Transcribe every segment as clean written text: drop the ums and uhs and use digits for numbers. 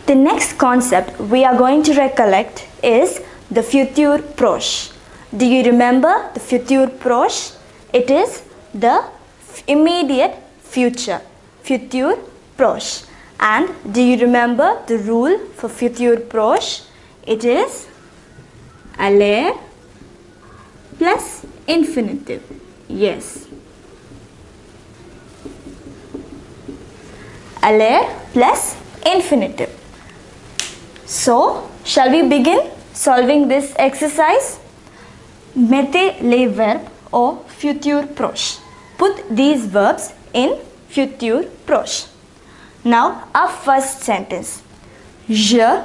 The next concept we are going to recollect is the Futur Proche. Do you remember the Futur Proche? It is the immediate future. Futur Proche. And do you remember the rule for Futur Proche? It is aller plus infinitive. Yes. Aller plus infinitive. So, shall we begin solving this exercise? Mettez les verbes au futur proche. Put these verbs in futur proche. Now, our first sentence. Je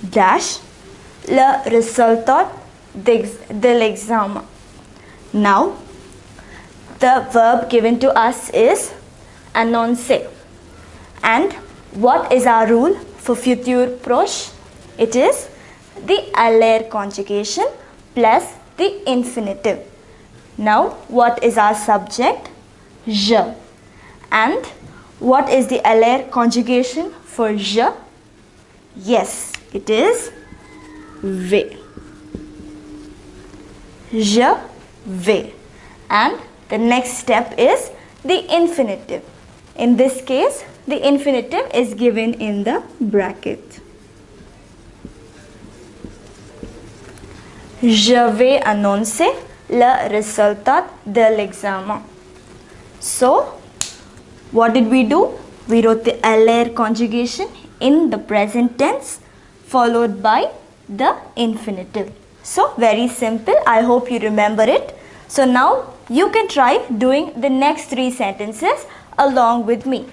dash le résultat de l'examen. Now, the verb given to us is annoncer. And what is our rule for futur proche? It is the aller conjugation plus the infinitive. Now, what is our subject? Je. And what is the aller conjugation for je? Yes, it is vais. Je vais. And the next step is the infinitive. In this case, the infinitive is given in the bracket. Je vais annoncer le résultat de l'examen. So, what did we do? We wrote the aller conjugation in the present tense followed by the infinitive. So, very simple. I hope you remember it. So, now you can try doing the next three sentences along with me.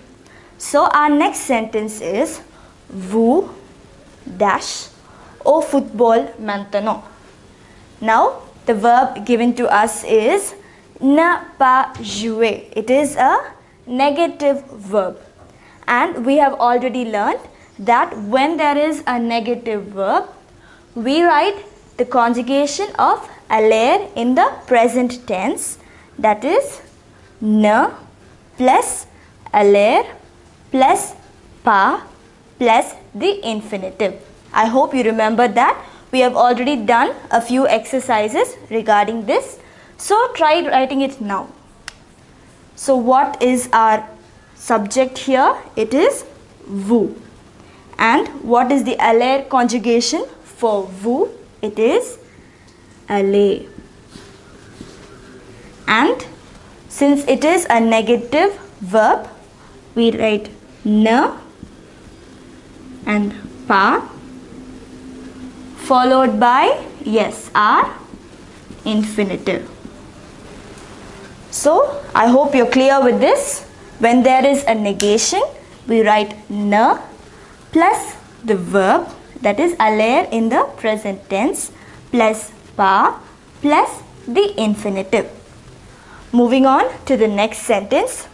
So, our next sentence is vous dash au football maintenant. Now, the verb given to us is ne pas jouer. It is a negative verb. And we have already learned that when there is a negative verb, we write the conjugation of aller in the present tense. That is ne plus aller plus pas plus the infinitive. I hope you remember that. We have already done a few exercises regarding this. So try writing it now. So what is our subject here? It is vous. And what is the aller conjugation for vous? It is aller. And since it is a negative verb, we write ne and pas followed by, yes, our infinitive. So, I hope you're clear with this. When there is a negation, we write ne plus the verb, that is aller in the present tense, plus pas plus the infinitive. Moving on to the next sentence.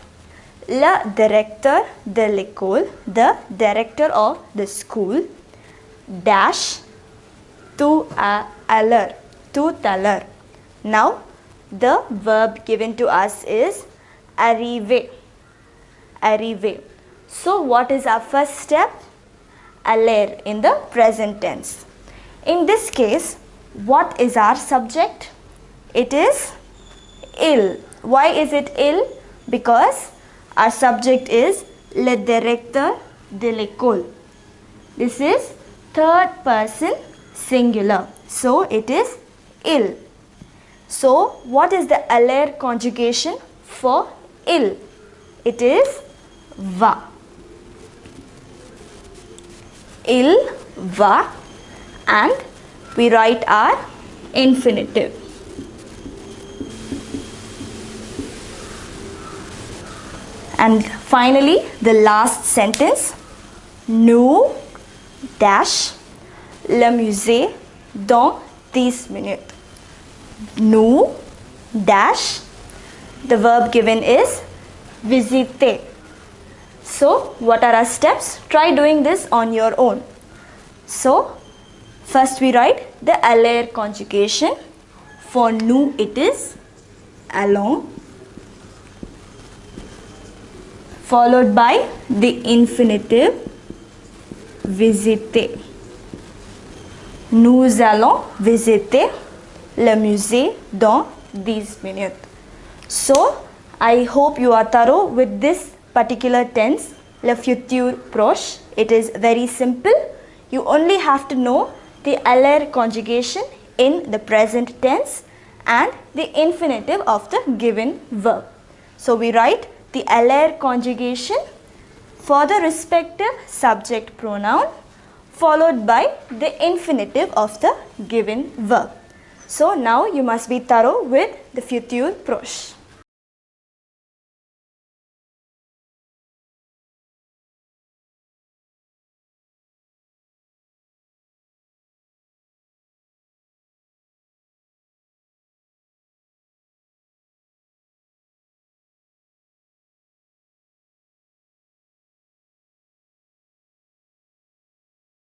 Le directeur de l'école, the director of the school, dash tout à l'heure. Now, the verb given to us is arriver. Arriver. So, what is our first step? Aller in the present tense. In this case, what is our subject? It is il. Why is it il? Because our subject is le directeur de l'école. This is third person singular. So, it is il. So, what is the aller conjugation for il? It is va. Il va, and we write our infinitive. And finally, the last sentence. Nous dash le musée dans 10 minutes. Nous dash, the verb given is visiter. So, what are our steps? Try doing this on your own. So, first we write the aller conjugation. For nous, it is allons, followed by the infinitive visiter. Nous allons visiter le musée dans 10 minutes. So, I hope you are thorough with this particular tense, le futur proche. It is very simple. You only have to know the aller conjugation in the present tense and the infinitive of the given verb. So, we write the aller conjugation for the respective subject pronoun followed by the infinitive of the given verb. So, now you must be thorough with the futur proche.